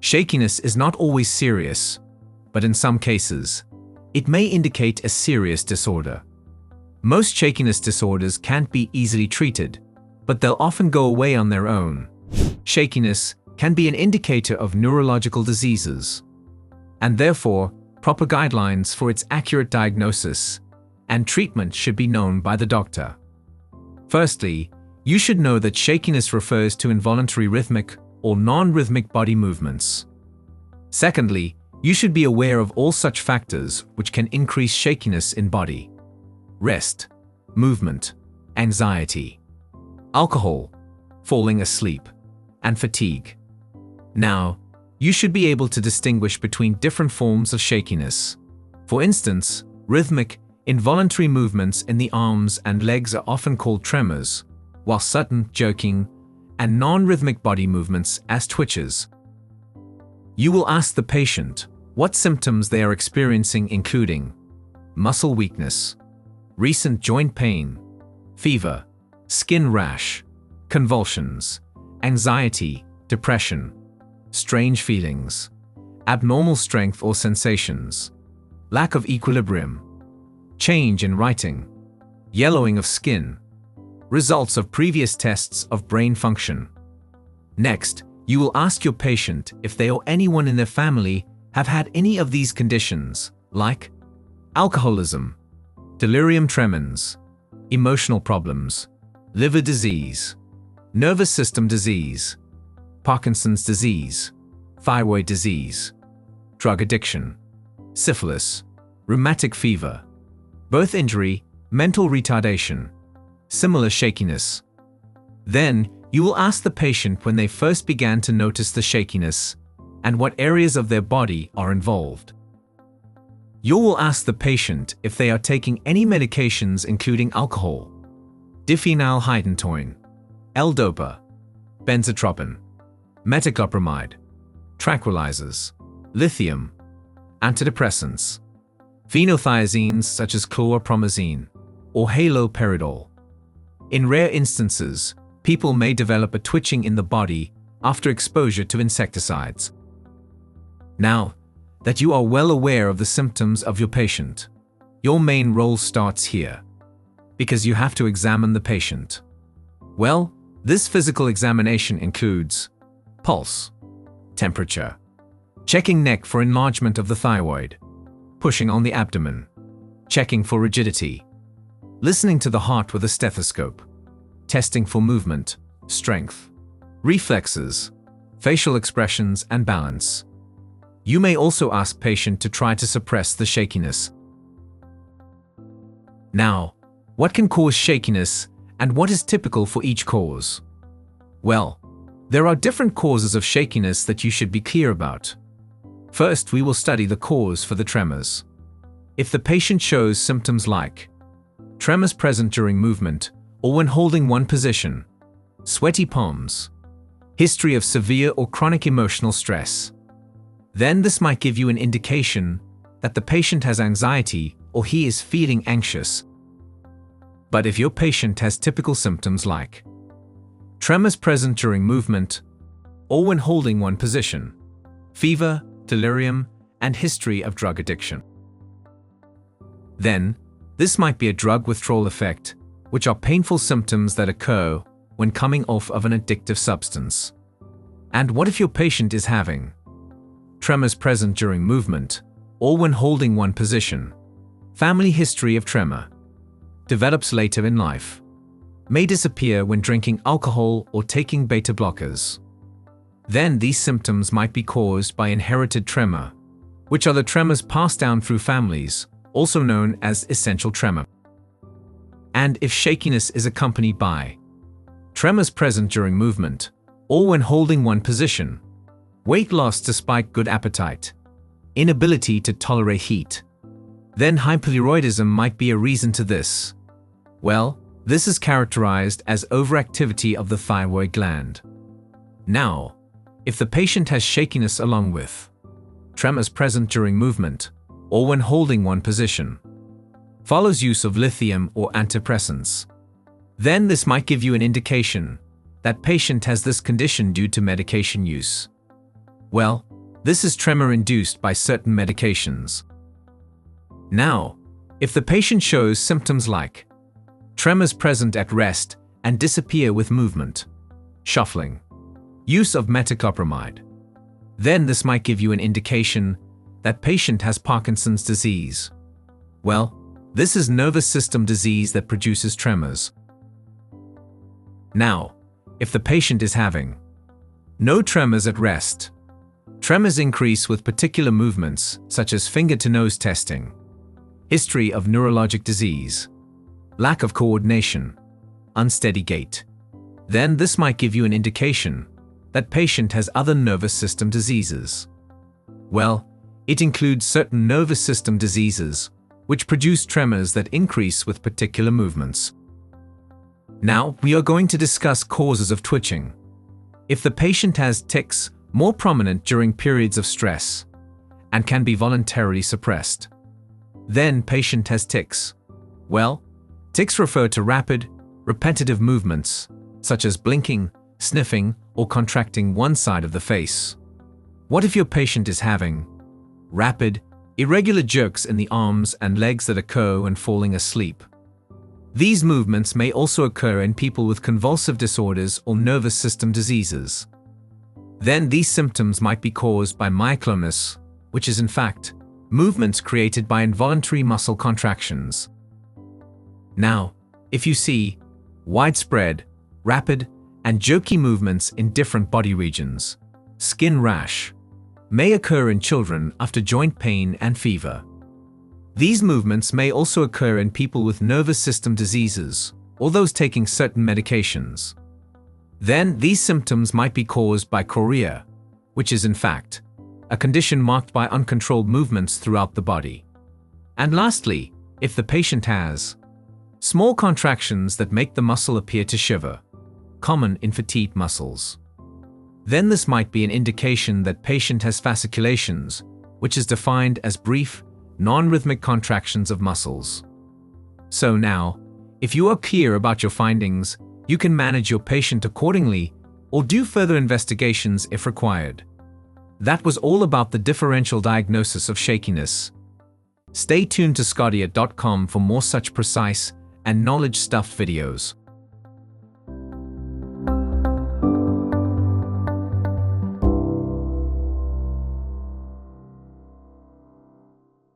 Shakiness is not always serious, but in some cases, it may indicate a serious disorder. Most shakiness disorders can't be easily treated, but they'll often go away on their own. Shakiness can be an indicator of neurological diseases, and therefore, proper guidelines for its accurate diagnosis and treatment should be known by the doctor. Firstly, you should know that shakiness refers to involuntary rhythmic or non-rhythmic body movements. Secondly, you should be aware of all such factors which can increase shakiness in body: rest, movement, anxiety, alcohol, falling asleep, and fatigue. Now, you should be able to distinguish between different forms of shakiness. For instance, rhythmic, involuntary movements in the arms and legs are often called tremors, while sudden, jerking, and non-rhythmic body movements as twitches. You will ask the patient what symptoms they are experiencing, including muscle weakness, recent joint pain, fever, skin rash, convulsions, anxiety, depression, strange feelings, abnormal strength or sensations, lack of equilibrium, change in writing, yellowing of skin, results of previous tests of brain function. Next, you will ask your patient if they or anyone in their family have had any of these conditions, like alcoholism, delirium tremens, emotional problems, liver disease, nervous system disease, Parkinson's disease, thyroid disease, drug addiction, syphilis, rheumatic fever, birth injury, mental retardation, similar shakiness. Then, you will ask the patient when they first began to notice the shakiness and what areas of their body are involved. You will ask the patient if they are taking any medications including alcohol, diphenylhydantoin, L-dopa, benzotropin, metoclopramide, tranquilizers, lithium, antidepressants, phenothiazines such as chlorpromazine or haloperidol. In rare instances, people may develop a twitching in the body after exposure to insecticides. Now that you are well aware of the symptoms of your patient, your main role starts here, because you have to examine the patient. Well, this physical examination includes pulse, temperature, checking neck for enlargement of the thyroid, pushing on the abdomen, checking for rigidity, listening to the heart with a stethoscope, testing for movement, strength, reflexes, facial expressions, and balance. You may also ask patient to try to suppress the shakiness. Now, what can cause shakiness and what is typical for each cause? Well, there are different causes of shakiness that you should be clear about. First, we will study the cause for the tremors. If the patient shows symptoms like tremors present during movement or when holding one position, sweaty palms, history of severe or chronic emotional stress, then this might give you an indication that the patient has anxiety or he is feeling anxious. But if your patient has typical symptoms like tremors present during movement or when holding one position, fever, delirium, and history of drug addiction, then this might be a drug withdrawal effect, which are painful symptoms that occur when coming off of an addictive substance. And what if your patient is having tremors present during movement or when holding one position, family history of tremor, develops later in life, may disappear when drinking alcohol or taking beta blockers? Then these symptoms might be caused by inherited tremor, which are the tremors passed down through families, also known as essential tremor. And if shakiness is accompanied by tremors present during movement or when holding one position, weight loss despite good appetite, inability to tolerate heat, then hypothyroidism might be a reason to this. Well, this is characterized as overactivity of the thyroid gland. Now, if the patient has shakiness along with tremors present during movement or when holding one position, follows use of lithium or antidepressants, then this might give you an indication that patient has this condition due to medication use. Well, This is tremor induced by certain medications. Now, if the patient shows symptoms like tremors present at rest and disappear with movement, shuffling, use of metoclopramide, then this might give you an indication that patient has Parkinson's disease. Well, this is nervous system disease that produces tremors. Now, if the patient is having no tremors at rest, tremors increase with particular movements such as finger-to-nose testing, history of neurologic disease, lack of coordination, unsteady gait, then this might give you an indication that patient has other nervous system diseases. Well, it includes certain nervous system diseases which produce tremors that increase with particular movements. Now, we are going to discuss causes of twitching. If the patient has tics more prominent during periods of stress and can be voluntarily suppressed, then patient has tics. Well, tics refer to rapid, repetitive movements such as blinking, sniffing, or contracting one side of the face. What if your patient is having rapid, irregular jerks in the arms and legs that occur when falling asleep? These movements may also occur in people with convulsive disorders or nervous system diseases. Then these symptoms might be caused by myoclonus, which is in fact movements created by involuntary muscle contractions. Now, if you see widespread, rapid, and jerky movements in different body regions, skin rash may occur in children after joint pain and fever. These movements may also occur in people with nervous system diseases or those taking certain medications. Then these symptoms might be caused by chorea, which is in fact a condition marked by uncontrolled movements throughout the body. And lastly, if the patient has small contractions that make the muscle appear to shiver, common in fatigued muscles, then this might be an indication that patient has fasciculations, which is defined as brief, non-rhythmic contractions of muscles. So now, if you are clear about your findings, you can manage your patient accordingly or do further investigations if required. That was all about the differential diagnosis of shakiness. Stay tuned to sqadia.com for more such precise and knowledge-stuffed videos.